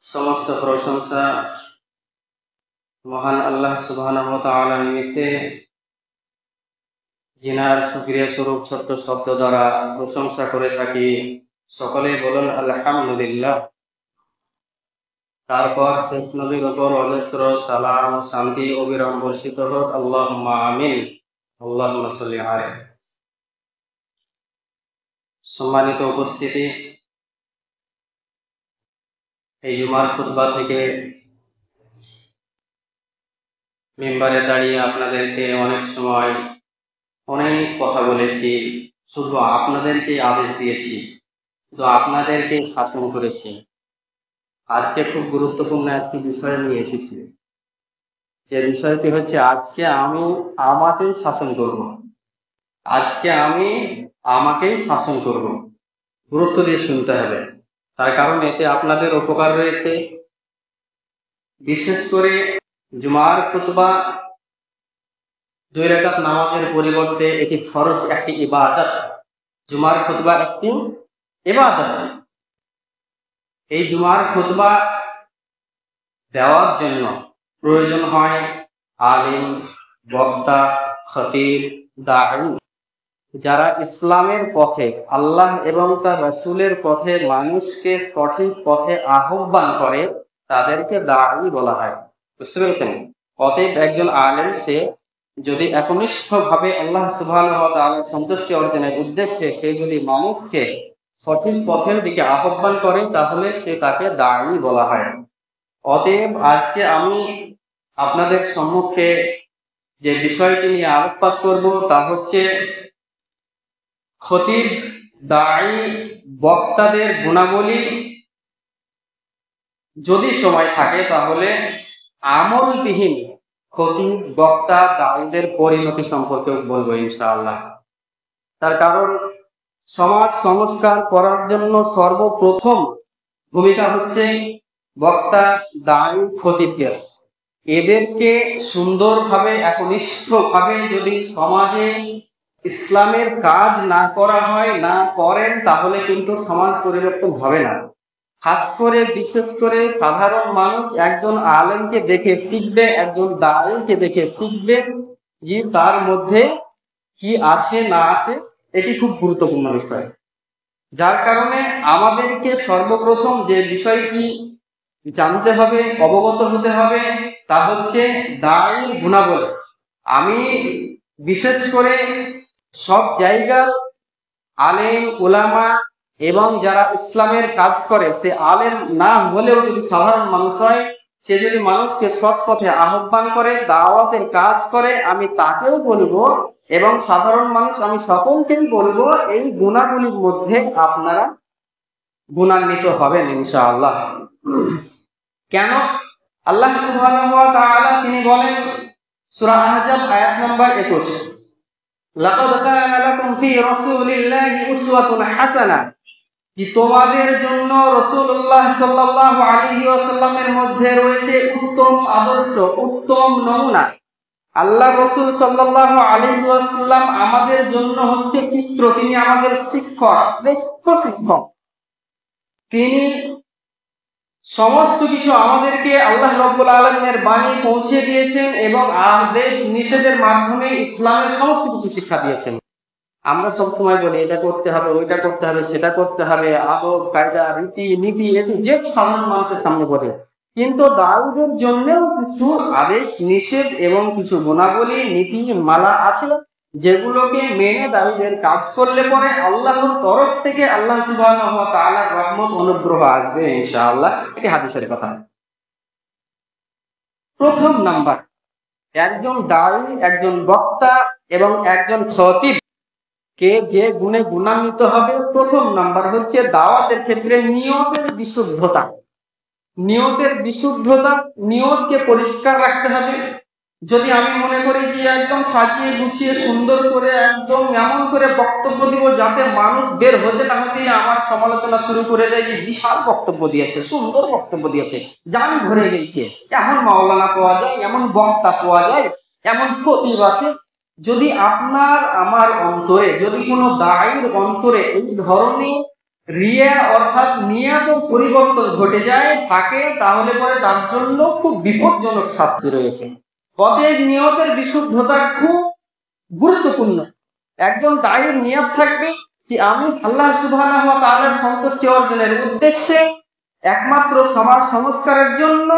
সমস্ত প্রশংসা মহান আল্লাহ সুবহানাহু ওয়া তাআলা নিমিত্তে, জিনার শুকরিয়া স্বরূপ ছোট্ট শব্দ দ্বারা প্রশংসা করে থাকি। সকলে বলুন আলহামদুলিল্লাহ। তারপর শেষ নবীর উপর অজস্র সালাম ও শান্তি অবিরাম বর্ষিত হোক, আল্লাহুম্মা আমিন। আল্লাহুম্মা সাল্লি আলাইহি। সম্মানিত উপস্থিতি, এই জুমার খুতবা থেকে মিম্বারে দাঁড়িয়ে আপনাদেরকে অনেক সময় অনেক কথা বলেছি, শুধু আপনাদেরকে আদেশ দিয়েছি, শুধু আপনাদেরকে শাসন করেছি। আজকে খুব গুরুত্বপূর্ণ একটি বিষয় নিয়ে এসেছি, যে বিষয়টি হচ্ছে আজকে আমি আমাকেই শাসন করব। আজকে আমি আমাকেই শাসন করব। গুরুত্ব দিয়ে শুনতে হবে, তার কারণ এতে আপনাদের উপকার রয়েছে। বিশেষ করে জুমার খুতবা 2 রাকাত নামাজের পরিবর্তে এটি ফরজ একটি ইবাদত। জুমার খুতবা একটি ইবাদত। এই জুমার খুতবা দেওয়ার জন্য প্রয়োজন হয় আলিম, বক্তা, খতিব, দাঈ, যারা ইসলামের পথে, আল্লাহ এবং তার রাসূলের পথে মানুষকে সঠিক পথে আহ্বান করে, তাদেরকে দাঈ বলা হয়। বুঝতে পেরেছেন? অতএব একজন আলেম সে যদি একনিষ্ঠভাবে আল্লাহ সুবহানাহু ওয়া তাআলার সন্তুষ্টি অর্জনের উদ্দেশ্যে সে যদি মানুষকে সঠিক পথের দিকে আহ্বান করে, তাহলে সে তাকে দাঈ বলা হয়। অতএব আজকে আমি আপনাদের সম্মুখে যে বিষয়টি নিয়ে আলোকপাত করব তা হচ্ছে খতিব, দাঈ, বক্তাদের গুণাবলী। যদি সময় থাকে তাহলে আমলবিহীন খতিব, বক্তা, দাঈদের পরিণতি সম্পর্কে বলবো ইনশাআল্লাহ। তার কারণ সমাজ সংস্কার করার জন্য সর্বপ্রথম ভূমিকা হচ্ছে বক্তা, দাঈ, খতিবদের। এদেরকে সুন্দরভাবে একনিষ্ঠভাবে যদি সমাজে ইসলামের কাজ না করা হয়, না করেন, তাহলে কিন্তু সমাজ পরিবর্তন হবে না। খাস করে বিশেষ করে সাধারণ মানুষ একজন আলেমকে দেখে শিখবে, একজন দাঈকে দেখে শিখবে যে তার মধ্যে কি আছে না আছে। এটি খুব গুরুত্বপূর্ণ বিষয়, যার কারণে আমাদেরকে সর্বপ্রথম যে বিষয়টি জানতে হবে, অবগত হতে হবে, তা হচ্ছে দাঈর গুণাবলী। আমি বিশেষ করে সব জায়গার আলেম, উলামা এবং যারা ইসলামের কাজ করে, সে আলেম না হলেও যদি সাধারণ মানুষ হয়, সে যদি মানুষকে সৎ পথে আহ্বান করে, দাওয়াতের কাজ করে, আমি তাকেও বলবো এবং সাধারণ মানুষ আমি সকলকেই বলবো, এই গুণাগুলির মধ্যে আপনারা গুণান্বিত হবেন ইনশাআল্লাহ। কেন? আল্লাহ সুবহানাহু ওয়া তাআলা তিনি বলেন সূরা আহজাব আয়াত নাম্বার 21, লাকাদ কানা লাকুম ফি রাসূলিল্লাহি উসওয়াতুন হাসানাহ, যে তোমাদের জন্য রাসূলুল্লাহ সাল্লাল্লাহু আলাইহি ওয়াসাল্লামের মধ্যে রয়েছে উত্তম আদর্শ, উত্তম নমুনা। আল্লাহ রাসূল সাল্লাল্লাহু আলাইহি ওয়াসাল্লাম আমাদের জন্য হচ্ছে চিত্র, তিনি আমাদের শিক্ষক, শ্রেষ্ঠ শিক্ষক। তিনি সমস্ত কিছু আমাদেরকে আল্লাহ রাব্বুল আলামিনের বাণী পৌঁছে দিয়েছেন এবং আদেশ নিষেধের মাধ্যমে ইসলামের সমস্ত কিছু শিক্ষা দিয়েছেন। আমরা সব সময় বলি এটা করতে হবে, ওইটা করতে হবে, সেটা করতে হবে, আদব কায়দা, রীতি নীতি, এটি যে সাধারণ মানুষের সামনে বলে। কিন্তু দাউদের জন্যও কিছু আদেশ নিষেধ এবং কিছু গুণাবলী, নীতি মালা আছে, যেগুলোকে মেনে দাউদের কাজ করলে পরে আল্লাহর তরফ থেকে আল্লাহ সুবহানাহু ওয়া তাআলার রহমত, অনুগ্রহ আসবে ইনশাআল্লাহ। এটি হাদিসের কথা। প্রথম নাম্বার, একজন দাঈ, একজন বক্তা এবং একজন খতিব কে যে গুণে গুণান্বিত হবে, প্রথম নাম্বার হচ্ছে দাওয়াতের ক্ষেত্রে নিয়তের বিশুদ্ধতা। নিয়তের বিশুদ্ধতা, নিয়তকে পরিষ্কার রাখতে হবে। যদি আমি মনে করি যে একদম সাজিয়ে গুছিয়ে সুন্দর করে একদম এমন করে বক্তব্য দিব যাতে মানুষ বের হতে না হতে আমার সমালোচনা শুরু করে দেয়, যে বিশাল বক্তব্য দিয়েছে, সুন্দর বক্তব্য দিয়েছে, জান ভরে গেছে, এমন মাওলানা পাওয়া যায়, এমন বক্তা পাওয়া যায়, এমন খতিব আছে। যদি আপনার আমার অন্তরে, যদি কোনো দাঈর অন্তরে এই ধরনের রিয়া অর্থাৎ নিয়াতের পরিবর্তন ঘটে যায় থাকে, তাহলে পরে তার জন্য খুব বিপজ্জনক শাস্তি রয়েছে। অতএব নিয়তের বিশুদ্ধতা খুব গুরুত্বপূর্ণ। একজন দায়ীর নিয়ত থাকবে যে আমি আল্লাহ সুবহানাহু ওয়া তাআলার সন্তুষ্টি অর্জনের উদ্দেশ্যে, একমাত্র সমাজ সংস্কারের জন্য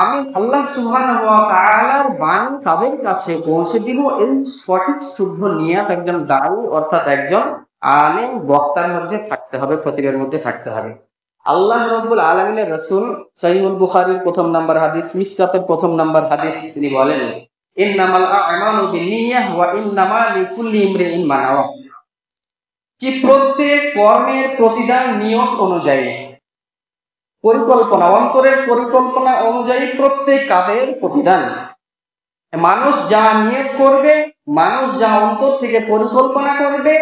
আমি আল্লাহ সুবহানাহু ওয়া তাআলার বাণী তাদের কাছে পৌঁছে দিব। এই সঠিক শুদ্ধ নিয়ত একজন দায়ী অর্থাৎ একজন আলেম বক্তার মধ্যে থাকতে হবে, খতিবের মধ্যে থাকতে হবে। আল্লাহ রাব্বুল আলামিনের রাসূল সহিহুল বুখারীর প্রথম নাম্বার হাদিস, মিশকাতের প্রথম নাম্বার হাদিস, তিনি বলেন ইন্নামাল আ'মালু বিন্নিয়াহ ওয়া ইন্নামা লিকুল্লি ইমরিইন মা নাওয়া, যে প্রত্যেক কর্মের প্রতিদান নিয়ত অনুযায়ী, পরিকল্পনা, অন্তরের পরিকল্পনা অনুযায়ী প্রত্যেক কাজের প্রতিদান। মানুষ যা নিয়ত করবে, মানুষ যা অন্তর থেকে পরিকল্পনা করবে,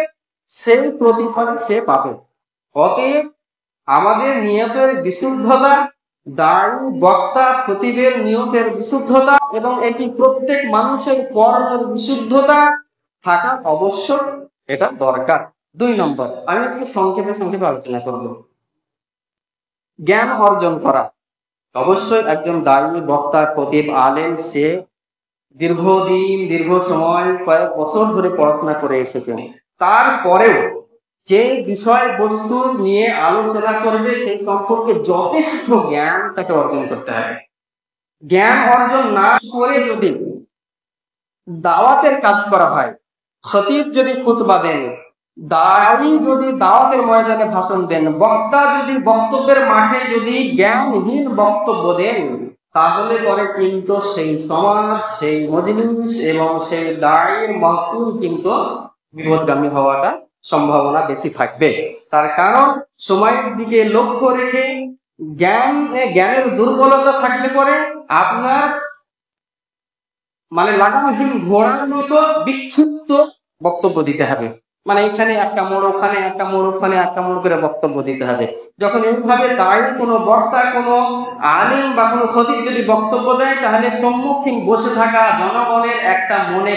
সেই প্রতিফল সে পাবে। অতএব আমাদের নিয়তের বিশুদ্ধতা, দায়ী বক্তা খতিবের নিয়তের বিশুদ্ধতা এবং এটি প্রত্যেক মানুষের কর্মের বিশুদ্ধতা থাকা অবশ্যক, এটা দরকার। 2 নম্বর, আমি একটু সংক্ষেপে আলোচনা করব। জ্ঞান অর্জন করা। অবশ্যই একজন দায়ী বক্তা খতিব আলেম সে দীর্ঘদিন, দীর্ঘ সময়, কয়েক বছর ধরে পড়াশোনা করে এসেছেন। তারপরেও যে বিষয়বস্তু নিয়ে আলোচনা করবে সেই সম্পর্কে যথেষ্ট জ্ঞান তাকে অর্জন করতে হবে। জ্ঞান অর্জন না করে যদি দাওয়াতের কাজ করা হয়, খতিব যদি খুতবা দেন, দায়ী যদি দাওয়াতের ময়দানে ভাষণ দেন, বক্তা যদি বক্তব্যের মাঠে যদি জ্ঞানহীন বক্তব্য দেন, তাহলে পরে কিন্তু সেই সমাজ, সেই মজলিস এবং সেই দায়ীর মাহফিল কিন্তু বিপদগামী হওয়াটা সম্ভাবনা বেশি থাকবে। তার কারণ সময়ের দিকে লক্ষ্য রেখে জ্ঞানের দুর্বলতা থাকলে পরে আপনার লাগামহীন ঘোড়ার মতো বিক্ষিপ্ত বক্তব্য দিতে হবে। এখানে একটা মোড়, ওখানে একটা মোড়, ওখানে একটা মোড় করে বক্তব্য দিতে হবে। যখন এইভাবে দায়ী কোনো বক্তা, কোনো আলেম বা কোনো খতিব যদি বক্তব্য দেয়, তাহলে সম্মুখীন বসে থাকা জনগণের একটা মনে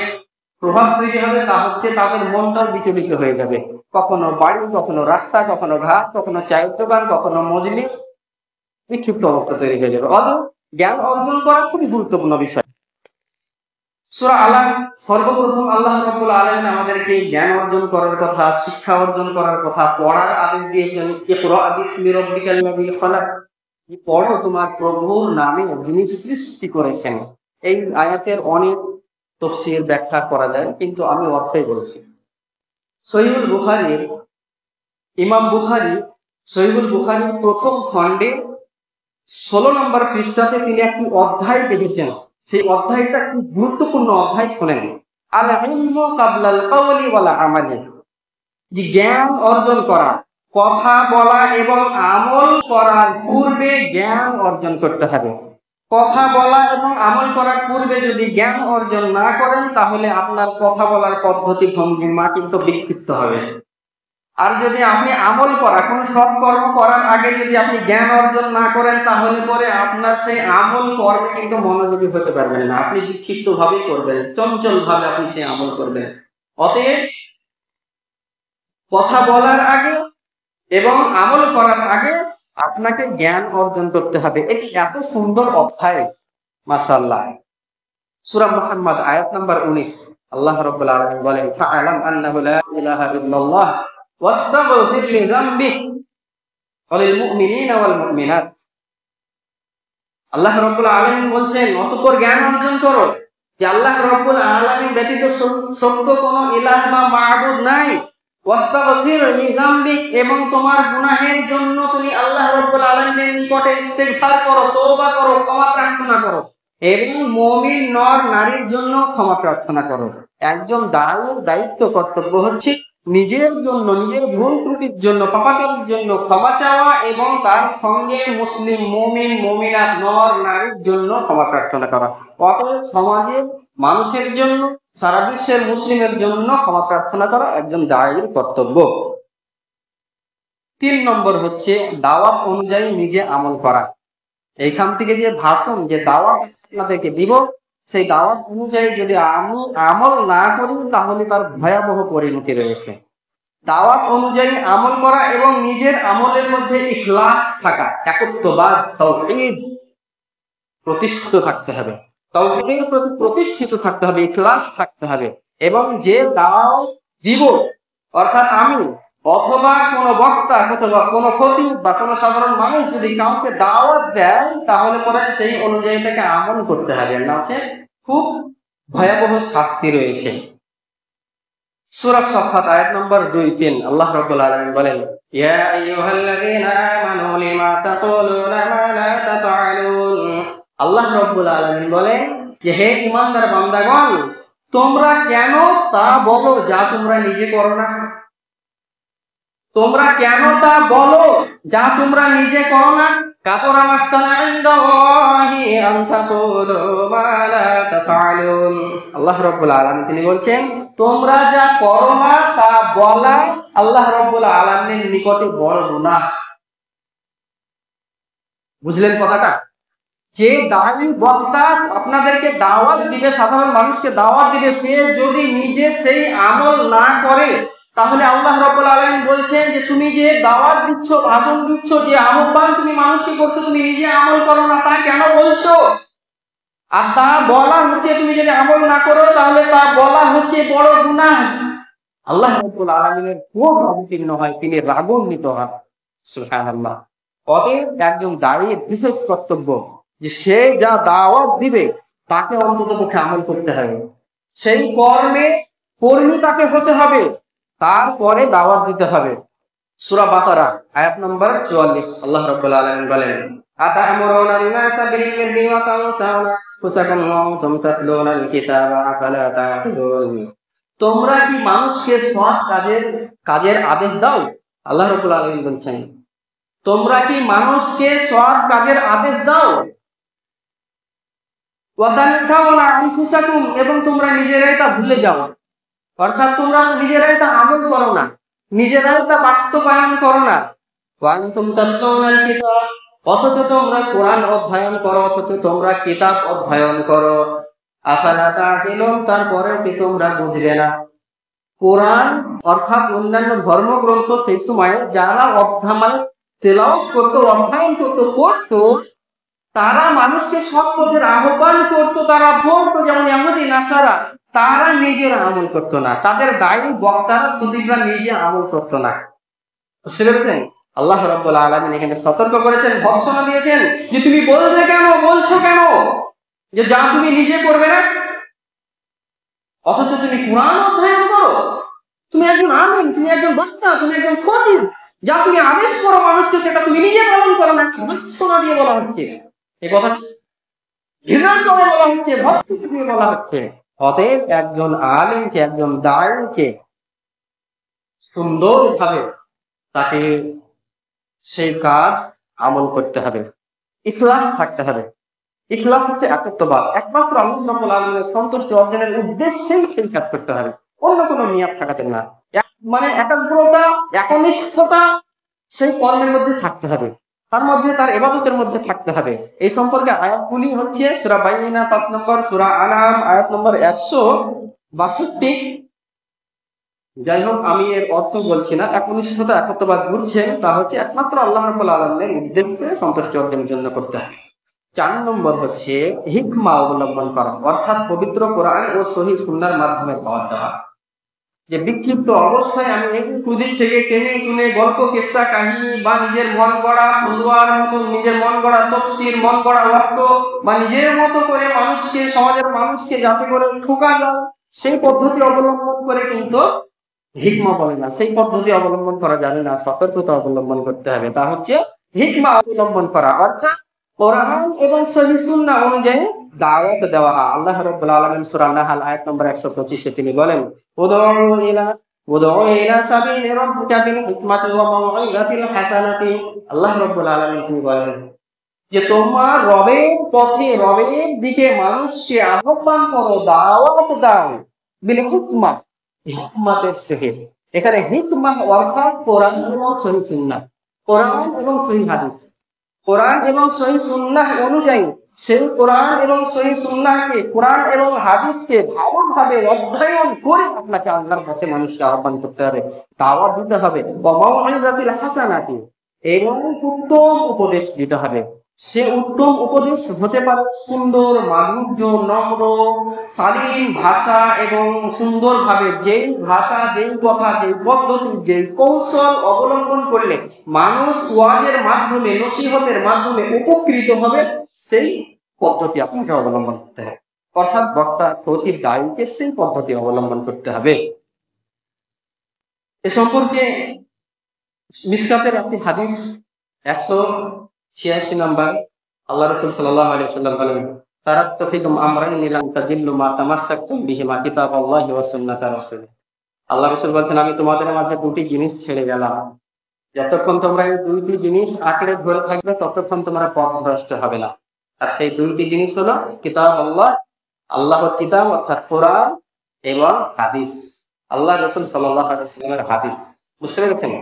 প্রভাব তৈরি হবে, তা হচ্ছে তাদের মনটাও বিচলিত হয়ে যাবে। কখনো বাড়ি, কখনো রাস্তা, কখনো ঘাট, কখনো চায়ের দোকান, কখনো মজলিস, বিক্ষিপ্ত অবস্থা তৈরি হয়ে যাবে। অতএব জ্ঞান অর্জন করা খুবই গুরুত্বপূর্ণ বিষয়। সূরা আলাম, সর্বপ্রথম আল্লাহ রাব্বুল আলামিন আমাদেরকে জ্ঞান অর্জন করার কথা, শিক্ষা অর্জন করার কথা, পড়ার আদেশ দিয়েছেন। ইকরা বিসমি রাব্বিকাল লাযী খালাক, পড়ো তোমার প্রভুর নামে যিনি সৃষ্টি করেছেন। এই আয়াতের অনেক তাফসীর ব্যাখ্যা করা যায়, কিন্তু আমি অর্থই বলছি। সহিহুল বুখারীর ইমাম বুখারী সহিহুল বুখারীর প্রথম খণ্ডে 16 নম্বর পৃষ্ঠাতে তিনি একটি অধ্যায় লিখেছেন। সেই অধ্যায়টা খুব গুরুত্বপূর্ণ অধ্যায়, শোনেন। আল ইলমু কাবলাল কাওলি ওয়াল আমালি, যে জ্ঞান অর্জন করা, কথা বলা এবং আমল করার পূর্বে জ্ঞান অর্জন করতে হবে। কথা বলা এবং আমল করার পূর্বে যদি জ্ঞান অর্জন না করেন, তাহলে আপনার কথা বলার পদ্ধতি ভঙ্গিমা কিন্তু বিক্ষিপ্ত হবে। আর যদি আপনি আমল করা, কোন সৎ কর্ম করার আগে যদি আপনি জ্ঞান অর্জন না করেন, তাহলে পরে আপনার সেই আমল কর্মে কিন্তু মনোযোগী হতে পারবেন না। আপনি বিক্ষিপ্ত ভাবেই করবেন, চঞ্চল ভাবে আপনি সেই আমল করবেন। অতএব কথা বলার আগে এবং আমল করার আগে আপনাকে জ্ঞান অর্জন করতে হবে। এটি এত সুন্দর অধ্যায়, মাশাআল্লাহ। সূরা মুহাম্মদ আয়াত নাম্বার 19, আল্লাহ রাব্বুল আলামিন বলেন, ফাআলাম আন্নাহু লা ইলাহা ইল্লাল্লাহ ওয়াস্তাগফির লিযামবিক ওয়া লিল মুমিনিনা ওয়াল মুমিনাত। আল্লাহ রাব্বুল আলামিন বলছেন, অতঃপর জ্ঞান অর্জন করো যে আল্লাহ রাব্বুল আলামিন ব্যতীত সত্য কোনো ইলাহ বা মাবুদ নাই। ওয়াস্তাগফির লিযামবিক, এবং তোমার গুনাহের জন্য তুমি আল্লাহ রাব্বুল আলামিনের নিকটে ইস্তিগফার করো, তওবা করো, ক্ষমা প্রার্থনা করো, এবং মুমিন নর নারীর জন্য ক্ষমা প্রার্থনা করো। একজন দায়ীর দায়িত্ব, কর্তব্য হচ্ছে নিজের জন্য, নিজের ভুল ত্রুটির জন্য, পাপাচারের জন্য ক্ষমা চাওয়া এবং তার সঙ্গে মুসলিম মুমিন মুমিনাত নর নারীর জন্য ক্ষমা প্রার্থনা করা। অতএব সমাজের মানুষের জন্য, সারা বিশ্বের মুসলিমের জন্য ক্ষমা প্রার্থনা করা একজন দায়ীর কর্তব্য। 3 নম্বর হচ্ছে দাওয়াত অনুযায়ী নিজে আমল করা। এইখান থেকে যে ভাষণ, যে দাওয়াত আপনাদেরকে দিব, সেই দাওয়াত অনুযায়ী যদি আমি আমল না করি, তাহলে তার ভয়াবহ পরিণতি রয়েছে। দাওয়াত অনুযায়ী আমল করা এবং নিজের আমলের মধ্যে ইখলাস থাকা, একত্ববাদ তাওহীদ প্রতিষ্ঠিত থাকতে হবে, তাওহীদের প্রতি প্রতিষ্ঠিত থাকতে হবে, ইখলাস থাকতে হবে। এবং যে দাওয়াত দিব, অর্থাৎ আমি অথবা কোনো বক্তা অথবা কোনো খতিব বা কোনো সাধারণ মানুষ যদি কাউকে দাওয়াত দেয়, তাহলে পরে সেই অনুযায়ী তাকে আমল করতে হবে, না হচ্ছে খুব ভয়াবহ শাস্তি রয়েছে। সূরা সাফফাত আয়াত নম্বর 2-3 আল্লাহ রাব্বুল আলামিন বলেন, ইয়া আইয়ুহাল্লাযীনা আমানু লিমা তাকুলুনা মা লা তাফআলুন। আল্লাহ রাব্বুল আলামিন বলেন যে হে ঈমানদার বান্দাগণ, তোমরা কেন তা বলো যা তোমরা নিজে করো না। তোমরা কেন তা বলো যা তোমরা নিজে করো না। কাবুরা মাকতান ইনদাল্লাহি আন তাকুলু মা লা তাফআলুন। আল্লাহ রাব্বুল আলামিন তিনি বলছেন, তোমরা যা করো না তা বলা আল্লাহ রাব্বুল আলামিনের নিকটে বড় গুনাহ। বুঝলেন কথাটা? যে দায়ী বক্তা আপনাদেরকে দাওয়াত দিবে, সাধারণ মানুষকে দাওয়াত দিবে, সে যদি নিজে সেই আমল না করে, তাহলে আল্লাহ রাব্বুল আলামিন বলছেন যে তুমি যে দাওয়াত দিচ্ছ, ভাষণ দিচ্ছ, যে আহ্বান তুমি মানুষকে করছো, তুমি নিজে আমল করো না, তা কেন বলছো? আর তা বলা হচ্ছে, তুমি যদি আমল না করো তাহলে তা বলা হচ্ছে বড় গুনাহ। আল্লাহ রাব্বুল আলামিনের খুব অবতীর্ণ হয়, তিনি রাগান্বিত হন। সুবহানাল্লাহ। অতএব একজন দায়ীর বিশেষ কর্তব্য যে সে যা দাওয়াত দিবে তাকে অন্ততপক্ষে আমল করতে হবে, সেই কর্মী তাকে হতে হবে, তারপরে দাওয়াত দিতে হবে। সূরা বাকারা আয়াত নম্বর 44 আল্লাহ রাব্বুল আলামিন বলেন, আতা'মুরুনান নাসা বিল বিররি ওয়া তানসাউনা আনফুসাকুম ওয়া আনতুম তাতলুনাল কিতাবা আফালা তা'কিলুন। তোমরা কি মানুষকে সৎ কাজের আদেশ দাও? আল্লাহ রাব্বুল আলামিন বলছেন, তোমরা কি মানুষকে সৎ কাজের আদেশ দাও? ওয়া তানসাউনা আনফুসাকুম, এবং তোমরা নিজেরাই তা ভুলে যাও। অর্থাৎ তোমরা নিজেরাই তা আমল করো না, নিজেরাই তা বাস্তবায়ন করো না। ওয়া আনতুম তাতলুনাল কিতাব, অথচ তোমরা কোরআন অধ্যয়ন করো, অথচ তোমরা কিতাব অধ্যয়ন করো। আফালা তা'কিলুন, তারপরেও কি তোমরা বুঝবে না? কোরআন অর্থাৎ অন্যান্য ধর্মগ্রন্থ সেই সময়ে যারা তেলাওয়াত করতো, অধ্যয়ন করতো, পড়তো, তারা মানুষকে সৎ পথের আহ্বান করতো, তারা পড়তো, যেমন ইহুদি নাসারা, তারা নিজেরা আমল করতো না, তাদের দায়ী বক্তারা খতিবরা নিজে আমল করতো না। বুঝতে পেরেছেন? আল্লাহ রাব্বুল আলামিন এখানে সতর্ক করেছেন, ভর্ৎসনা দিয়েছেন যে তুমি বলবে কেন, বলছো কেন যে যা তুমি নিজে করবে না, অথচ তুমি কোরআন অধ্যয়ন করো, তুমি একজন আলেম, তুমি একজন বক্তা, তুমি একজন খতিব, যা তুমি আদেশ করো মানুষকে সেটা তুমি নিজে পালন করো না। ভর্ৎসনা দিয়ে বলা হচ্ছে, এই কথাটা ঘৃণার সঙ্গে বলা হচ্ছে, ভর্ৎসনা দিয়ে বলা হচ্ছে। অতএব একজন আলেমকে, একজন দায়ীকে সুন্দরভাবে তাকে সেই কাজ আমল করতে হবে, ইখলাস থাকতে হবে। ইখলাস হচ্ছে একত্ববাদ, একমাত্র আল্লাহ রাব্বুল আলামিনের সন্তুষ্টি অর্জনের উদ্দেশ্যেই সেই কাজ করতে হবে, অন্য কোনো নিয়ত থাকাতে না। মানে একাগ্রতা, একনিষ্ঠতা সেই কর্মের মধ্যে থাকতে হবে, তার মধ্যে তার ইবাদতের মধ্যে থাকতে হবে। এই সম্পর্কে আয়াতগুলি হচ্ছে সূরা বাইয়িনা 5 নম্বর, সূরা আনাম আয়াত নম্বর 162। যাই হোক, আমি এর অর্থ বলছি না। একনিষ্ঠতা, একত্ববাদ বুঝছেন, তা হচ্ছে একমাত্র আল্লাহ রাব্বুল আলামিনের উদ্দেশ্যে সন্তুষ্টি অর্জনের জন্য করতে হবে। 4 নম্বর হচ্ছে হিকমা অবলম্বন করা, অর্থাৎ পবিত্র কোরআন ও সহিহ সুন্নাহর মাধ্যমে দাওয়াত দেওয়া। যে বিক্ষিপ্ত অবস্থায় আমি কুদিক থেকে টেনে টুনে গল্প, কিসসা, কাহিনী বা নিজের মন গড়া ফতোয়ার মতো, নিজের মন গড়া তাফসীর, মন গড়া অর্থ বা নিজের মতো করে মানুষকে, সমাজের মানুষকে যাতে করে ঠকা যায়, সেই পদ্ধতি অবলম্বন করে কিন্তু হিকমা বলে না, সেই পদ্ধতি অবলম্বন করা যাবে না, সতর্কতা অবলম্বন করতে হবে। তা হচ্ছে হিকমা অবলম্বন করা, অর্থাৎ কোরআন এবং সহিহ সুন্নাহ অনুযায়ী দাওয়াত দেওয়া। আল্লাহ রাব্বুল আলামিন সূরা নাহল আয়াত নম্বর 125 তিনি বলেন, উদউ ইলা সাবিলি রাব্বিকা বিল হিকমাতি ওয়া মাউইযাতিল হাসানাতি। আল্লাহ রাব্বুল আলামিন তিনি বলেন যে তোমার রবের পথে, রবের দিকে মানুষকে আহ্বান করো, দাওয়াত দাও, বিল হিকমা, হিকমতের সহিত। এখানে হিকমা অর্থাৎ কোরআন এবং সহিহ সুন্নাহ, কোরআন এবং সহিহ হাদিস, কোরআন এবং সহিহ সুন্নাহ অনুযায়ী সেই কোরআন এবং সহিহ সুন্নাহকে, কোরআন এবং হাদিসকে ভালোভাবে অধ্যয়ন করে আপনাকে আল্লাহর পথে মানুষকে আহ্বান করতে হবে, দাওয়াত দিতে হবে, ওয়ামাউইযাতিল হাসানাতি, এবং উত্তম উপদেশ দিতে হবে। সে উত্তম উপদেশ হতে পারে সুন্দর, মাধুর্য, নম্র, শালীন ভাষা, এবং সুন্দরভাবে যেই ভাষা, যেই কথা, যেই পদ্ধতি, যেই কৌশল অবলম্বন করলে মানুষ ওয়াজের মাধ্যমে, নসিহতের মাধ্যমে উপকৃত হবে, সেই পদ্ধতি আপনাকে অবলম্বন করতে হবে। অর্থাৎ বক্তা, খতিব, দায়ীকে সেই পদ্ধতি অবলম্বন করতে হবে। এ সম্পর্কে মিশকাতের একটি হাদিস 186 নম্বর, আল্লাহ রাসূল সাল্লাল্লাহু আলাইহি ওয়াসাল্লাম বলেন, তারাকতু ফিকুম আমরাইন লান তাজিল্লু মা তামাসসাকতুম বিহিমা কিতাবাল্লাহি ওয়া সুন্নাতা রাসূলিহি। আল্লাহ রাসূল বলেন, আমি তোমাদের মাঝে দুটি জিনিস ছেড়ে গেলাম, যতক্ষণ তোমরা এই দুইটি জিনিস আঁকড়ে ধরে থাকবে ততক্ষণ তোমরা পথভ্রষ্ট হবে না। আর সেই দুইটি জিনিস হলো কিতাব আল্লাহ, আল্লাহর কিতাব অর্থাৎ কোরআন, এবং হাদিস, আল্লাহ রাসূল সাল্লাল্লাহু আলাইহি ওয়াসাল্লামের হাদিস। বুঝতে পেরেছেন?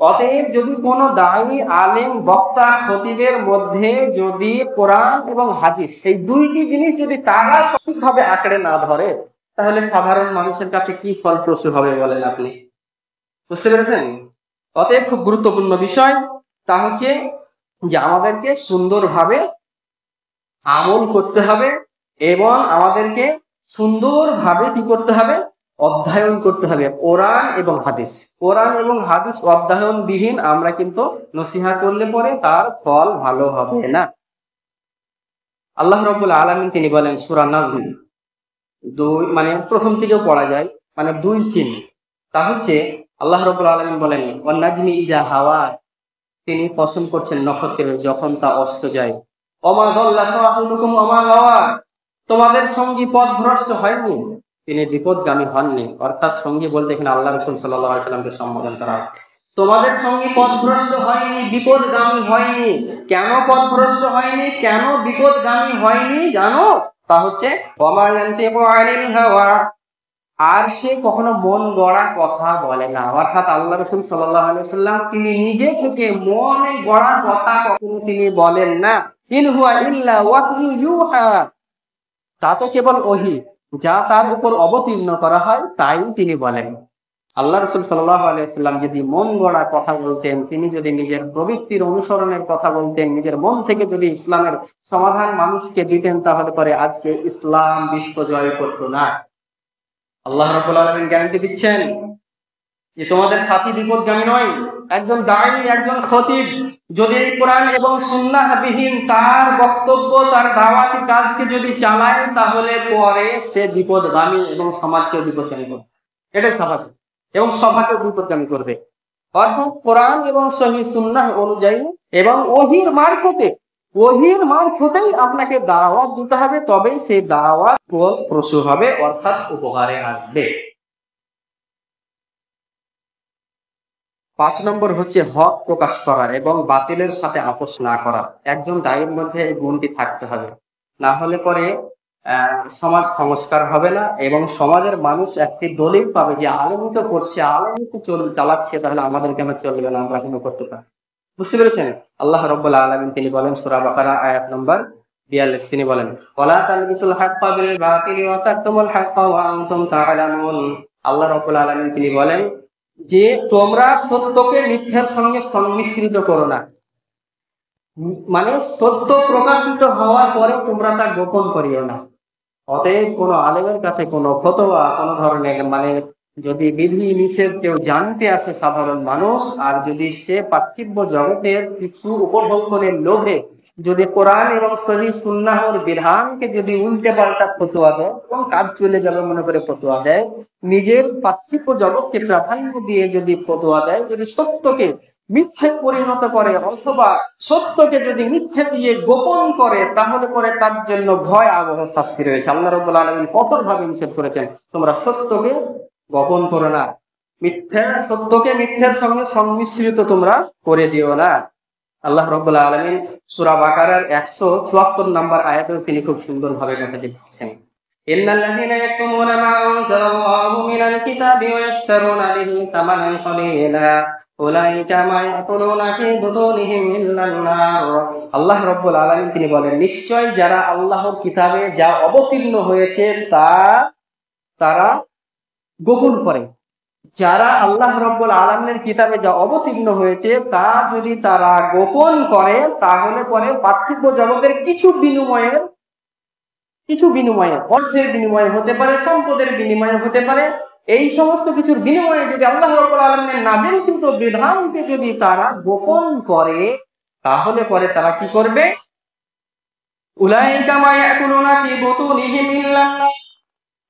অতএব যদি কোনো দায়ী, আলেম, বক্তা, খতিবের মধ্যে যদি কোরআন এবং হাদিস এই দুইটি জিনিস যদি তারা সঠিকভাবে আঁকড়ে না ধরে, তাহলে সাধারণ মানুষের কাছে কি ফলপ্রসূ হবে বলেন আপনি? বুঝতে পেরেছেন? অতএব খুব গুরুত্বপূর্ণ বিষয়, তা হচ্ছে যে আমাদেরকে সুন্দরভাবে আমল করতে হবে, এবং আমাদেরকে সুন্দরভাবে কি করতে হবে? অধ্যয়ন করতে হবে কোরআন এবং হাদিস। কোরআন এবং হাদিস অধ্যয়নবিহীন আমরা কিন্তু নসিহত করলে পরে তার ফল ভালো হবে না। আল্লাহ রাব্বুল আলামিন তিনি বলেন সূরা নাজম 2, মানে প্রথম থেকেও পড়া যায়, মানে 2-3, তা হচ্ছে আল্লাহ রাব্বুল আলামিন বলেন ওয়ান নাজমি ইজা হাওয়া, তিনি পছন্দ করছেন নক্ষত্রের যখন তা অস্ত যায়। ওমা দাল্লা সাহিবুকুম ওমা গাওয়া, তোমাদের সঙ্গী পথভ্রষ্ট হয়নি, তিনি বিপদগামী হননি। অর্থাৎ সঙ্গী বলতে এখানে আল্লাহ রাসূল সাল্লাল্লাহু আলাইহি ওয়াসাল্লামকে সম্বোধন করা হচ্ছে। তোমাদের সঙ্গী পথভ্রষ্ট হয়নি, বিপদগামী হয়নি। কেন পথভ্রষ্ট হয়নি, কেন বিপদগামী হয়নি জানো? তা হচ্ছে ওমা ইয়ানতিকু আনিল হাওয়া, আর সে কখনো মন গড়া কথা বলে না। অর্থাৎ আল্লাহ রাসূল সাল্লাল্লাহু আলাইহি ওয়াসাল্লাম তিনি নিজে থেকে মনে গড়া কথা কখনো তিনি বলেন না। ইন হুয়া ইল্লা ওয়াহয়ু ইউহা, তা তো কেবল ওহী, যা তার উপর অবতীর্ণ করা হয় তাই তিনি বলেন। আল্লাহ রাসূল সাল্লাল্লাহু আলাইহি ওয়াসাল্লাম যদি মন গড়া কথা বলতেন, তিনি যদি নিজের প্রবৃত্তির অনুসরণের কথা বলতেন, নিজের মন থেকে যদি ইসলামের সমাধান মানুষকে দিতেন, তাহলে পরে আজকে ইসলাম বিশ্ব জয় করতো না। আল্লাহ রাব্বুল আলামিন গ্যারান্টি দিচ্ছেন যে তোমাদের সাথী বিপদগামী নয়। একজন দায়ী, একজন খতিব যদি কোরআন এবং সুন্নাহ বিহীন তার বক্তব্য, তার দাওয়াতি কাজকে যদি চালায়, তাহলে পরে সে বিপদগামী এবং সমাজকে বিপদগামী করবে, এটাই স্বাভাবিক, এবং সমাজকে বিপদগামী করবে। অর্থাৎ কোরআন এবং সহিহ সুন্নাহ অনুযায়ী এবং ওহির মারফতেই আপনাকে দাওয়াত দিতে হবে, তবেই সেই দাওয়াত ফলপ্রসূ হবে, অর্থাৎ উপকারে আসবে। 5 নম্বর হচ্ছে হক প্রকাশ করা এবং বাতিলের সাথে আপোষ না করা। একজন দায়ীর মধ্যে এই গুণটি থাকতে হবে, না হলে পরে সমাজ সংস্কার হবে না, এবং সমাজের মানুষ একটি দলিল পাবে যে আলেমই তো করছে, আলেমই তো চালাচ্ছে, তাহলে আমাদের কেন চলবে না, আমরা কেন করতে পারি? বুঝতে পেরেছেন? আল্লাহ রাব্বুল আলামিন তিনি বলেন সূরা বাকারা আয়াত নম্বর 42, তিনি বলেন ওয়ালা তালবিসুল হাক্কা বিল বাতিলি ওয়া তাকতুমুল হাক্কা ওয়া আনতুম তা'লামুন। আল্লাহ রাব্বুল আলামিন তিনি বলেন যে তোমরা সত্যকে মিথ্যার সঙ্গে সংমিশ্রিত করো না, মানে সত্য প্রকাশিত হওয়ার পরে তোমরা তা গোপন করিও না। অতএব কোন আলেমের কাছে কোন ফতোয়া, কোন ধরনের মানে যদি বিধি নিষেধ কেউ জানতে আসে সাধারণ মানুষ, আর যদি সে পার্থিব জগতের কিছু উপভোগের লোভে যদি কোরআন এবং সহিহ সুন্নাহর বিধানকে যদি উল্টে পাল্টা ফতোয়া দেয় এবং কাজ চলে যাবে মনে করে ফতোয়া দেয়, নিজের পার্থিব জগৎকে প্রাধান্য দিয়ে যদি ফতোয়া দেয়, যদি সত্যকে মিথ্যায় পরিণত করে অথবা সত্যকে যদি মিথ্যা দিয়ে গোপন করে, তাহলে পরে তার জন্য ভয় আবহ শাস্তি রয়েছে। আল্লাহ রাব্বুল আলামিন কঠোরভাবে নিষেধ করেছেন তোমরা সত্যকে গোপন করো না, সত্যকে মিথ্যার সঙ্গে সংমিশ্রিত তোমরা করে দিও না। আল্লাহ রাব্বুল আলামিন সূরা বাকারার 174 নম্বর আয়াতে তিনি খুব সুন্দরভাবে কথাটি বলেছেন, ইন্নাল্লাযীনা ইয়াকতুমুনা মা আনজালাল্লাহু মিনাল কিতাবি ওয়া ইয়াশতারুনা বিহি তামানান কালীলা আল্লাহ রাব্বুল আলামিন তিনি বলেন, নিশ্চয় যারা আল্লাহর কিতাবে যা অবতীর্ণ হয়েছে তারা গোপন করে। যারা আল্লাহ রাব্বুল আলামিনের কিতাবে যা অবতীর্ণ হয়েছে তা যদি তারা গোপন করে, তাহলে পরে পার্থিব জগতের কিছু বিনিময়ে অর্থের বিনিময়ে হতে পারে, সম্পদের বিনিময়ে হতে পারে, এই সমস্ত কিছুর বিনিময়ে যদি আল্লাহ রাব্বুল আলামিনের নাযিলকৃত বিধানকে যদি তারা গোপন করে, তাহলে পরে তারা কি করবে? উলাইকা মা ইয়াকুলুনা ফি বুতুনিহিম ইল্লান নার,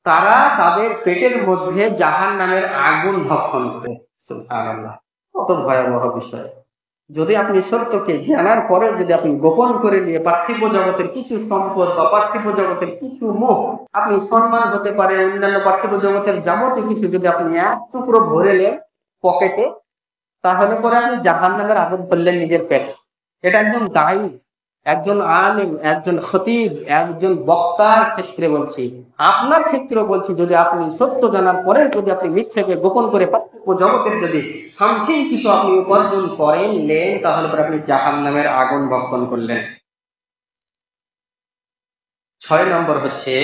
তারা তাদের পেটের মধ্যে জাহান্নামের আগুন ভক্ষণ করে। সুবহানাল্লাহ, কত ভয়াবহ বিষয়! যদি আপনি সত্যকে জানার পরে যদি আপনি গোপন করে নিয়ে পার্থিব জগতের কিছু সম্পদ বা পার্থিব জগতের কিছু মোহ, আপনি সম্মান হতে পারে, অন্যান্য পার্থিব জগতের যাবতীয় কিছু যদি আপনি এক টুকরো ভরে নেন পকেটে, তাহলে পরে আপনি জাহান্নামের আগুন করলেন নিজের পেট। এটা একজন দায়ী, একজন আলেম, একজন খতিব, একজন বক্তার ক্ষেত্রে বলছি, আপনার ক্ষেত্রে বলছি, যদি আপনি সত্য জানার পরে যদি আপনি মিথ্যাকে গোপন করে পার্থিব জগতের যদি সামথিং কিছু আপনি উপার্জন করেন নেন, তাহলে পরে আপনি জাহান্নামের আগুন ভক্ষণ করলেন। 6 নম্বর হচ্ছে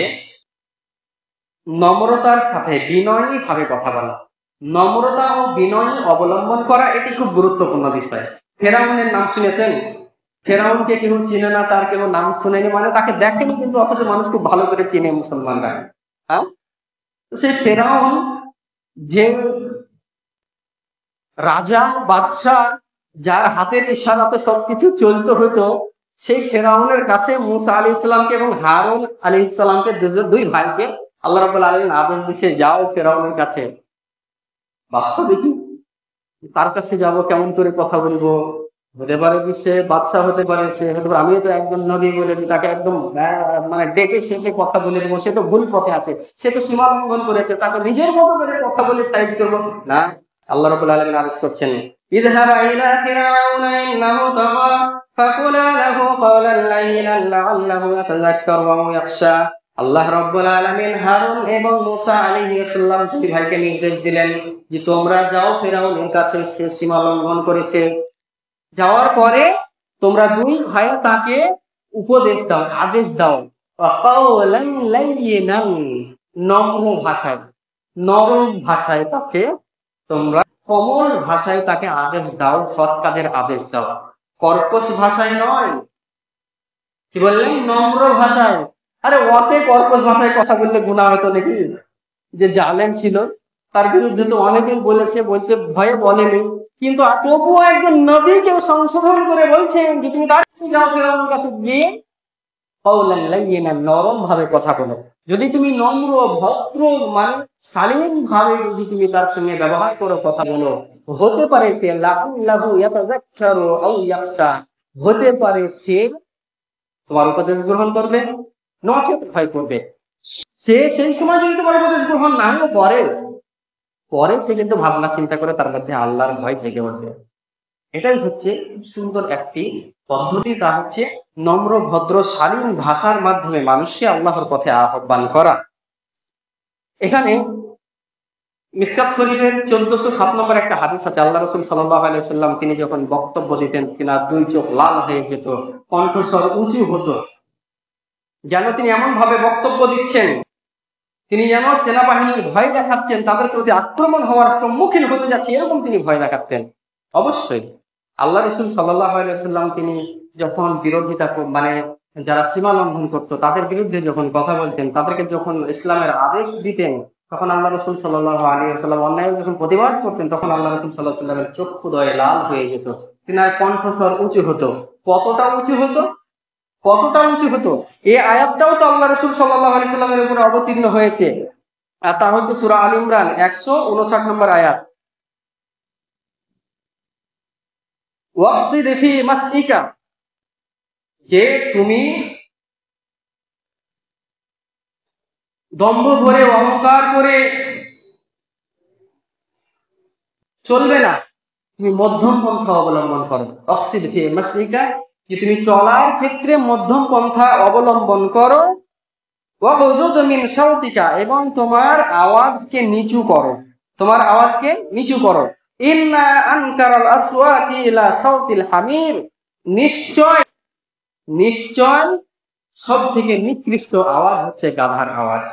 নম্রতার সাথে বিনয়ী ভাবে কথা বলা। নম্রতা ও বিনয় অবলম্বন করা এটি খুব গুরুত্বপূর্ণ বিষয়। ফেরাউনের নাম শুনেছেন? ফেরাউনকে কেউ চিনে না, তার কেউ নাম শুনেনি, মানে তাকে দেখেনি, কিন্তু অথচ মানুষ খুব ভালো করে চিনে মুসলমানরা। হ্যাঁ, সেই ফেরাউন যে রাজা বাদশাহ, যার হাতের ইশারাতে সবকিছু চলতে হতো, সেই ফেরাউনের কাছে মুসা আলী ইসলামকে এবং হারুন আলী ইসলামকে, দুই ভাইকে আল্লাহ রাব্বুল আলামিন আদেশ দিয়েছে, যাও ফেরাউনের কাছে। বাস্তবে কি তার কাছে যাব, কেমন করে কথা বলবো? হতে পারে কি সে বাদশাহ, হতে পারে সে হতে পারে আমিও তো একজন নবী বলে তাকে একদম মানে ডেকে শেখে কথা বলে দেবো, সে তো ভুল পথে আছে, সে তো সীমা লঙ্ঘন করেছে, তাকে নিজের মতো করে কথা বলে সাইড করবো না। আল্লাহ রাব্বুল আলামিন আদেশ করছেন, ইযহাবা ইলা ফিরআউনা ইন্নাহু তাগা ফাকুলা লাহু কওলান লাইয়িনান লাআল্লাহু ইয়াতাযাক্কারু আও ইয়াখশা। আল্লাহ রাব্বুল আলামিন হারুন এবং মুসা আলাইহিস সালাম দুই ভাইকে নির্দেশ দিলেন যে তোমরা যাও ফেরাউনের কাছে, সে সীমা লঙ্ঘন করেছে। যাওয়ার পরে তোমরা দুই ভাই তাকে উপদেশ দাও, আদেশ দাও, কাওলান লাইয়িনান, নম্র ভাষায়, নরম ভাষায় তাকে তোমরা, কোমল ভাষায় তাকে আদেশ দাও, সৎ কাজের আদেশ দাও, কর্কশ ভাষায় নয়। কি বললেন? নম্র ভাষায়। আরে অতে কর্কশ ভাষায় কথা বললে গুনাহ হতো নাকি? যে জালেম ছিল তার বিরুদ্ধে তো অনেকেই বলেছে, বলতে ভয়ে বলেনি, কিন্তু তবুও একজন নবী কেউ সংশোধন করে বলছেন যে তুমি তার কাছে যাও, ফেরাউনের কাছে গিয়ে কওলান লাইয়িনান, নরম ভাবে কথা বলো। যদি তুমি নম্র ভদ্র মানে শালীন ভাবে যদি তুমি তার সঙ্গে ব্যবহার করো, কথা বলো, হতে পারে সে লাআল্লাহু ইয়াতাযাক্কারু আও ইয়াখশা, হতে পারে সে তোমার উপদেশ গ্রহণ করবে, নচেত ভয় করবে। সে সেই সময় যদি তোমার উপদেশ গ্রহণ নাও করে, পরে সে কিন্তু ভাবনা চিন্তা করে তার মধ্যে আল্লাহর ভয় জেগে উঠবে। এটাই হচ্ছে সুন্দর একটি পদ্ধতি, তা হচ্ছে নম্র ভদ্র শালীন ভাষার মাধ্যমে মানুষকে আল্লাহর পথে আহ্বান করা। এখানে মিশকাত শরীফের 1407 নম্বর একটা হাদিস আছে। আল্লাহ রাসূল সাল্লাল্লাহু আলাইহি ওয়াসাল্লাম তিনি যখন বক্তব্য দিতেন, তিনার দুই চোখ লাল হয়ে যেত, কণ্ঠস্বর উঁচু হতো, যেন তিনি এমন ভাবে বক্তব্য দিচ্ছেন, তিনি যেন সেনাবাহিনীর ভয় দেখাচ্ছেন, তাদের প্রতি আক্রমণ হওয়ার সম্মুখীন হতে যাচ্ছে, এরকম তিনি ভয় দেখাতেন। অবশ্যই আল্লাহ রাসূল সাল্লাল্লাহু আলাইহি ওয়াসাল্লাম তিনি যখন বিরোধিতা মানে যারা সীমা লঙ্ঘন করতো তাদের বিরুদ্ধে যখন কথা বলতেন, তাদেরকে যখন ইসলামের আদেশ দিতেন, তখন আল্লাহ রাসূল সাল্লাল্লাহু আলাইহি ওয়াসাল্লাম অন্যায় যখন প্রতিবাদ করতেন, তখন আল্লাহ রাসূল সাল্লাল্লাহু আলাইহি ওয়াসাল্লামের চক্ষুদ্বয় লাল হয়ে যেত, তিনার কণ্ঠস্বর উঁচু হতো। কতটা উঁচু হতো? কতটা উঁচু হতো? এই আয়াতটাও তো আল্লাহ রাসূল সাল্লাল্লাহু আলাইহি ওয়াসাল্লামের উপরে অবতীর্ণ হয়েছে, আর তা হচ্ছে সূরা আল ইমরান 159 নম্বর আয়াত, ওয়াকসিদ ফি মাসইকা, যে তুমি দম্ভ ভরে অহংকার করে চলবে না, তুমি মধ্যম পন্থা অবলম্বন করো। ওয়াকসিদ ফি মাসইকা, যে তুমি চলার ক্ষেত্রে মধ্যম পন্থা অবলম্বন করো। ওয়াগদুদ মিন সাওতিকা, এবং তোমার আওয়াজকে নিচু করো, তোমার আওয়াজকে নিচু করো। ইন্না আনকারাল আসওয়াতি ইলা সাউতিল হামির, নিশ্চয় নিশ্চয় সব থেকে নিকৃষ্ট আওয়াজ হচ্ছে গাধার আওয়াজ।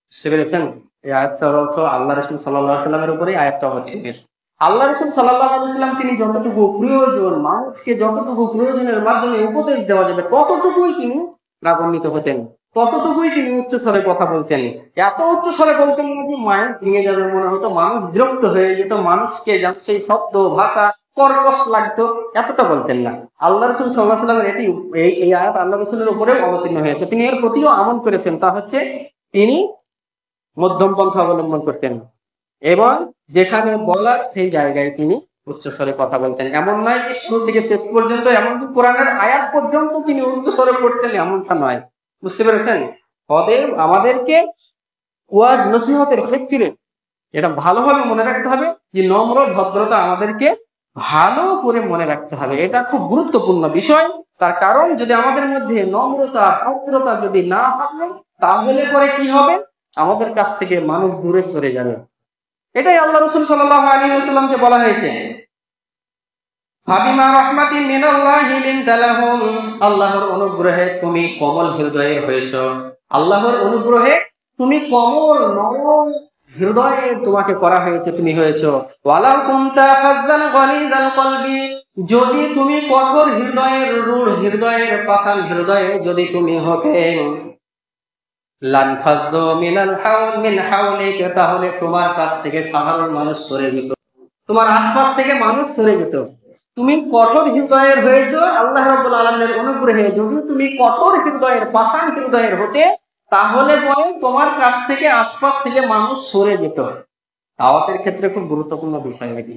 বুঝতে পেরেছেন? এই আয়াতটার অর্থ আল্লাহ রাসূল সাল্লাল্লাহু আলাইহি সাল্লামের উপরে আয়াতটা অবতীর্ণ হয়েছে। আল্লাহ রাসূল সাল্লাল্লাহু আলাইহি সাল্লাম তিনি যতটুকু প্রয়োজন, মানুষকে যতটুকু প্রয়োজনের মাধ্যমে উপদেশ দেওয়া যাবে ততটুকুই তিনি রাগান্বিত হতেন, ততটুকুই তিনি উচ্চ স্বরে কথা বলতেন। এত উচ্চ স্বরে বলতেন না যে মাইক ভেঙে যাবে মনে হতো, মানুষ বিরক্ত হয়ে যেত, মানুষকে সেই শব্দ ভাষা কর্কশ লাগতো, এতটা বলতেন না। আল্লাহ রাসূল সাল্লাল্লাহু আলাইহি সাল্লামের এই আয়াত আল্লাহ রাসূলের উপরেও অবতীর্ণ হয়েছে। তিনি এর প্রতিও আমল করেছেন, তা হচ্ছে তিনি মধ্যম পন্থা অবলম্বন করতেন এবং যেখানে বলার সেই জায়গায় তিনি উচ্চস্বরে কথা বলতেন। এমন নয় যে শুরু থেকে শেষ পর্যন্ত, এমনকি কোরআনের আয়াত পর্যন্ত তিনি উচ্চস্বরে পড়তেন, এমনটা নয়। বুঝতে পেরেছেন? অতএব আমাদেরকে ওয়াজ নসিহতের ক্ষেত্রে এটা ভালোভাবে মনে রাখতে হবে যে নম্র ভদ্রতা আমাদেরকে ভালো করে মনে রাখতে হবে। এটা খুব গুরুত্বপূর্ণ বিষয়। তার কারণ যদি আমাদের মধ্যে নম্রতা ভদ্রতা যদি না থাকে, তাহলে পরে কি হবে? আমাদের কাছ থেকে মানুষ দূরে সরে যাবে। এটাই আল্লাহ রাসূল সাল্লাল্লাহু আলাইহি ওয়াসাল্লামকে বলা হয়েছে, ফাবিমা রাহমাতিন মিনাল্লাহি লিনতা লাহুম, আল্লাহর অনুগ্রহে তুমি কোমল হৃদয়ের হয়েছো। আল্লাহর অনুগ্রহে তুমি কোমল নরম হৃদয়ে তোমাকে করা হয়েছে, তুমি হয়েছো। ওয়ালাউ কুনতা ফাজ্জান গালিযাল কলবি, যদি তুমি কঠোর হৃদয়ের, রূঢ় হৃদয়ের, পাষাণ হৃদয়ের যদি তুমি হতে, লানফাদ্দু মিন হাওলিক, তাহলে তোমার কাছ থেকে সাধারণ মানুষ সরে যেত, তোমার আশপাশ থেকে মানুষ সরে যেত। তুমি কঠোর হৃদয়ের হয়েছো আল্লাহ রাব্বুল আলামিনের অনুগ্রহে। যদি তুমি কঠোর হৃদয়ের, পাষাণ হৃদয়ের হতে, তাহলে পরে তোমার কাছ থেকে আশপাশ থেকে মানুষ সরে যেত। দাওয়াতের ক্ষেত্রে খুব গুরুত্বপূর্ণ বিষয় এটি,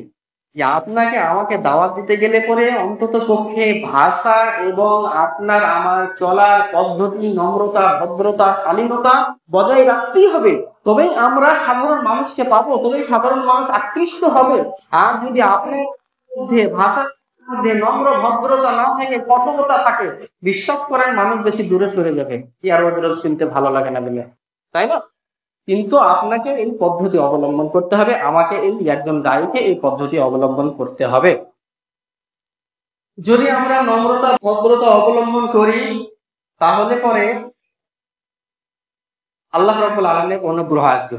যে আপনাকে আমাকে দাওয়াত দিতে গেলে পরে অন্তত পক্ষে ভাষা এবং আপনার আমার চলার পদ্ধতি, নম্রতা ভদ্রতা শালীনতা বজায় রাখতেই হবে। তবেই আমরা সাধারণ মানুষকে পাবো, তবেই সাধারণ মানুষ আকৃষ্ট হবে। আর যদি আপনার মধ্যে ভাষার মধ্যে নম্র ভদ্রতা না থাকে, কঠোরতা থাকে, বিশ্বাস করেন মানুষ বেশি দূরে সরে যাবে। কি আর ওদের শুনতে ভালো লাগে না বলে, তাই না? কিন্তু আপনাকে এই পদ্ধতি অবলম্বন করতে হবে, আমাকে এই একজন দায়ীকে এই পদ্ধতি অবলম্বন করতে হবে। যদি আমরা নম্রতা ভদ্রতা অবলম্বন করি, তাহলে পরে আল্লাহ রাব্বুল আলামিনের অনুগ্রহ আসবে।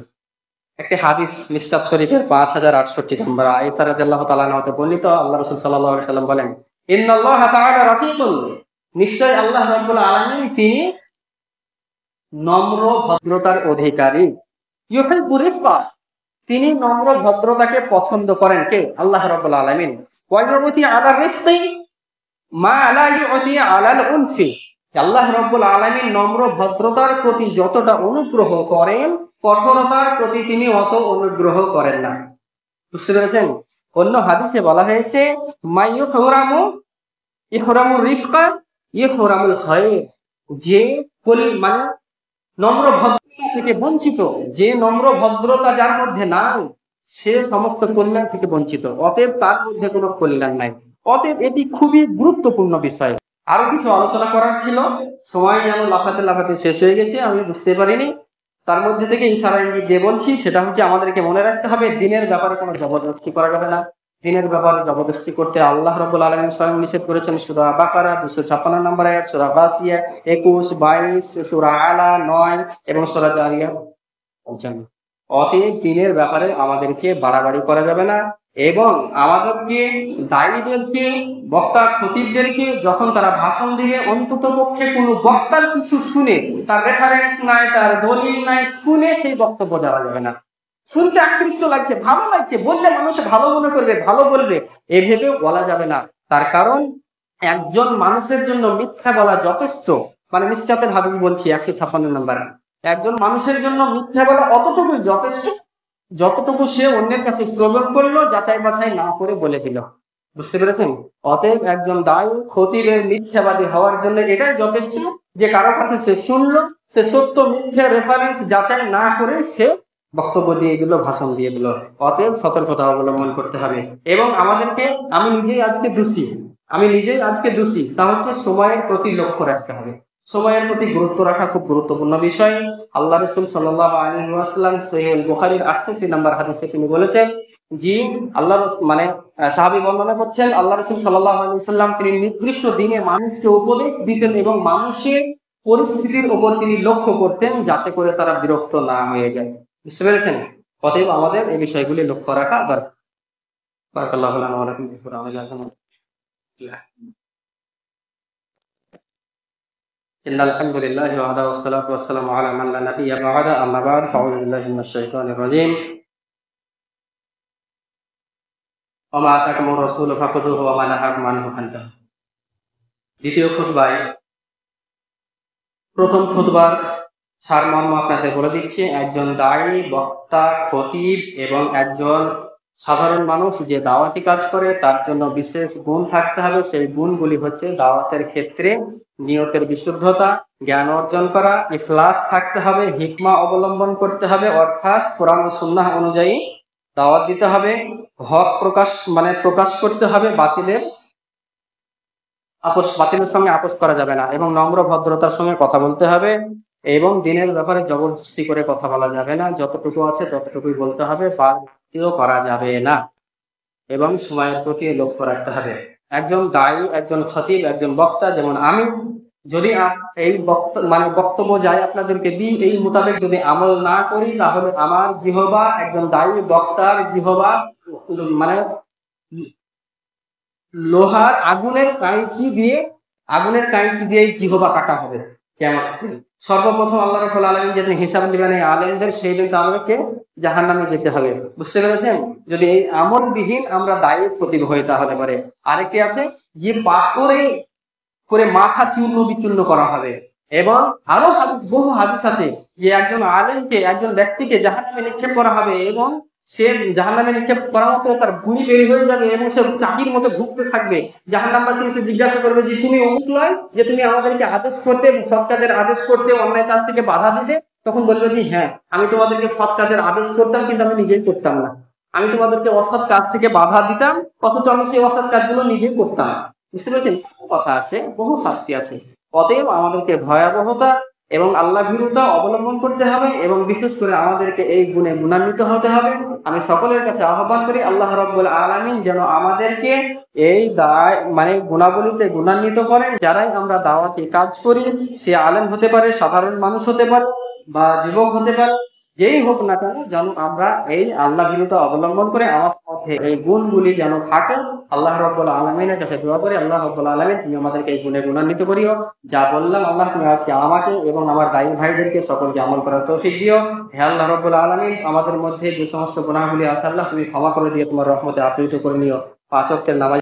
একটি হাদিস মিশকাত শরীফের 5068 নম্বর আয়েশা রাদিয়াল্লাহু তাআলা আনহা হতে বর্ণিত, আল্লাহ রাসূল সাল্লাল্লাহু আলাইহি সাল্লাম বলেন, ইন্নাল্লাহা তাআলা রাফিকুন, নিশ্চয় আল্লাহ রাব্বুল আলামিন তিনি নম্র ভদ্রতার অধিকারী। ইউহিব্বু রিফকা, তিনি নম্র ভদ্রতাকে পছন্দ করেন। কে? আল্লাহ রাব্বুল আলামিন। ওয়া ইউতি আলা রিফকি মা লা ইউতি আলাল উনফি, আল্লাহ রাব্বুল আলামিন নম্র ভদ্রতার প্রতি যতটা অনুগ্রহ করেন, কঠোরতার প্রতি তিনি অত অনুগ্রহ করেন না। বুঝতে পেরেছেন? অন্য হাদিসে বলা হয়েছে, মাইয়ুহরামু ইহরামুর রিফকা ইহরামুল খায়র, যে মানে নম্র ভদ্রতা থেকে বঞ্চিত, যে নম্র ভদ্রতা যার মধ্যে নাই, সে সমস্ত কল্যাণ থেকে বঞ্চিত। অতএব তার মধ্যে কোনো কল্যাণ নাই। অতএব এটি খুবই গুরুত্বপূর্ণ বিষয়। আরো কিছু আলোচনা করার ছিল, সময় যেন লাফাতে লাফাতে শেষ হয়ে গেছে, আমি বুঝতে পারিনি। তার মধ্যে থেকে ইশারা ইঙ্গিত দিয়ে বলছি, সেটা হচ্ছে আমাদেরকে মনে রাখতে হবে দিনের ব্যাপারে কোনো জবরদস্তি করা যাবে না। দিনের ব্যাপারে জবরদস্তি করতে আল্লাহ রাব্বুল আলামিন স্বয়ং নিষেধ করেছেন। সূরা বাকারা 256 নম্বর আয়াত, সূরা গাসিয়া 21, 22, সূরা আলা 9 এবং সূরা জারিয়া 55। অতএব দিনের ব্যাপারে আমাদেরকে বাড়াবাড়ি করা যাবে না এবং আমাদেরকে দায়ীদেরকে, বক্তা খতিবদেরকে যখন তারা ভাষণ দিবে, অন্তত পক্ষে কোনো বক্তার কিছু শুনে, তার রেফারেন্স নাই, তার দলিল নাই, শুনে সেই বক্তব্য দেওয়া যাবে না। শুনতে আকৃষ্ট লাগছে, ভালো লাগছে, বললে মানুষ ভালো মনে করবে, ভালো বলবে, এভাবে বলা যাবে না। তার কারণ একজন মানুষের জন্য মিথ্যা বলা যথেষ্ট। মানে মিশকাতের হাদিস বলছি 156 নম্বর, একজন মানুষের জন্য মিথ্যা বলা অতটুকুই যথেষ্ট যতটুকু সে অন্যের কাছে শ্রবণ করলো, যাচাই বাছাই না করে বলে দিল। বুঝতে পেরেছেন? অতএব একজন দায়ী খতিবের মিথ্যাবাদী হওয়ার জন্য এটাই যথেষ্ট যে কারো কাছে সে শুনলো, সে সত্য মিথ্যা রেফারেন্স যাচাই না করে সে বক্তব্য দিয়ে দিল, ভাষণ দিয়ে দিল। অতএব সতর্কতা অবলম্বন করতে হবে। এবং আমাদেরকে, আমি নিজেই আজকে দোষী, তা হচ্ছে সময়ের প্রতি লক্ষ্য রাখতে হবে। সময়ের প্রতি গুরুত্ব রাখা খুব গুরুত্বপূর্ণ বিষয়। আল্লাহ রাসূল সাল্লাল্লাহু আলাইহি ওয়াসাল্লাম সহিহ বুখারীর 68 নম্বর হাদিসে তিনি বলেছেন, জি, আল্লাহ মানে সাহাবী বর্ণনা করছেন আল্লাহ রাসূল সাল্লাল্লাহু আলাইহি ওয়াসাল্লাম তিনি নির্দিষ্ট দিনে মানুষকে উপদেশ দিতেন এবং মানুষের পরিস্থিতির উপর তিনি লক্ষ্য করতেন যাতে করে তারা বিরক্ত না হয়ে যায়। বুঝতে পেরেছেন? অতএব আমাদের এই বিষয়গুলি লক্ষ্য রাখা দরকার। বারাকাল্লাহু লানা ওয়া লাকুম ফিল কুরআনি আযীম। ইন্নাল হামদুলিল্লাহি ওয়াহদা ওয়াসসালাতু ওয়াসসালামু আলা মান লা নাবিয়্যা বা'দা আম্মা বা'দ ফাআউযু বিল্লাহি মিনাশ শাইতানির রাজীম। ওয়া মা আতাকুমুর রাসূলু ফাখুযুহু ওয়া মা নাহাকুম আনহু ফান্তাহু। দ্বিতীয় খুতবায় প্রথম খুতবার সারমর্ম আপনাদের বলে দিচ্ছি। একজন দায়ী, বক্তা, খতিব এবং একজন সাধারণ মানুষ যে দাওয়াতি কাজ করে তার জন্য বিশেষ গুণ থাকতে হবে। সেই গুণগুলি হচ্ছে দাওয়াতের ক্ষেত্রে নিয়তের বিশুদ্ধতা, জ্ঞান অর্জন করা, ইখলাস থাকতে হবে, হিকমা অবলম্বন করতে হবে, অর্থাৎ কোরআন ও সুন্নাহ অনুযায়ী দাওয়াত দিতে হবে, হক প্রকাশ করতে হবে, বাতিলের সঙ্গে আপোষ করা যাবে না, এবং নম্র ভদ্রতার সঙ্গে কথা বলতে হবে, এবং দিনের ব্যাপারে জবরদস্তি করে কথা বলা যাবে না, যতটুকু আছে ততটুকুই বলতে হবে, বাড়তিও করা যাবে না, এবং সময়ের প্রতি লক্ষ্য রাখতে হবে। একজন দায়ী, একজন খতিব, একজন বক্তা, যেমন আমি যদি এই বক্তব্য যাই আপনাদেরকে দিই, এই মোতাবেক যদি আমল না করি তাহলে আমার জিহবা, একজন দায়ী বক্তার জিহবা মানে লোহার আগুনের কাঁইচি দিয়ে জিহবা কাটা হবে কিয়ামত দিন। সর্বপ্রথম আল্লাহ রাব্বুল আলামিন যেদিন হিসাব দিবেন এই আলেমদের, সেই দিন আমাদেরকে জাহান্নামে যেতে হবে। বুঝতে পেরেছেন? যদি এই আমলবিহীন আমরা দায়ী খতিব হই তাহলে পরে আরেকটি আছে যে পাথরে করে মাথা চূর্ণ বিচূর্ণ করা হবে, এবং আরো বহু হাদিস আছে যে একজন আলেমকে, একজন ব্যক্তিকে জাহান্নামে নিক্ষেপ করা হবে, এবং সে জাহান্নামে নিক্ষেপ করা মাত্র তার ভুঁড়ি বের হয়ে যাবে এবং সে চাকির মতো ঘুরতে থাকবে। জাহান্নামবাসী এসে জিজ্ঞাসা করবে যে তুমি অমুক নয় যে তুমি আমাদেরকে আদেশ করতে, সৎ কাজের আদেশ করতে, অন্যায় কাজ থেকে বাধা দিতে? তখন বলবে যে হ্যাঁ, আমি তোমাদেরকে সৎ কাজের আদেশ করতাম কিন্তু আমি নিজেই করতাম না, আমি তোমাদেরকে অসৎ কাজ থেকে বাধা দিতাম অথচ আমি সেই অসৎ কাজগুলো নিজেই করতাম। বুঝতে পেরেছেন? কথা আছে, বহু শাস্তি আছে। অতএব আমাদেরকে ভয়াবহতা এবং আল্লাহ ভীরুতা অবলম্বন করতে হবে, এবং বিশেষ করে আমাদেরকে এই গুণে গুণান্বিত হতে হবে। আমি সকলের কাছে আহ্বান করি আল্লাহ রাব্বুল আলামিন যেন আমাদেরকে এই গুণাবলীতে গুণান্বিত করেন। যারাই আমরা দাওয়াতি কাজ করি, সে আলেম হতে পারে, সাধারণ মানুষ হতে পারে, বা যুবক হতে পারে, যেই হোক না কেন, যেন আমরা এই আল্লাহ ভীরুতা অবলম্বন করে আমাদের মধ্যে এই গুণগুলি যেন থাকে। আল্লাহ রাব্বুল আলামিনের কাছে দোয়া করি, আল্লাহ রাব্বুল আলামিন তুমি আমাদেরকে এই গুণে গুণান্বিত করিও। যা বললাম আল্লাহ তুমি আজকে আমাকে এবং আমার দায়ী ভাইদেরকে সকলকে আমল করার তৌফিক দিও। হে আল্লাহ রাব্বুল আলামিন, আমাদের মধ্যে যে সমস্ত গুনাহগুলি আছে আল্লাহ তুমি ক্ষমা করে দিয়ে তোমার রহমতে আপ্লুত করে নিও। 5 ওয়াক্তের নামাজ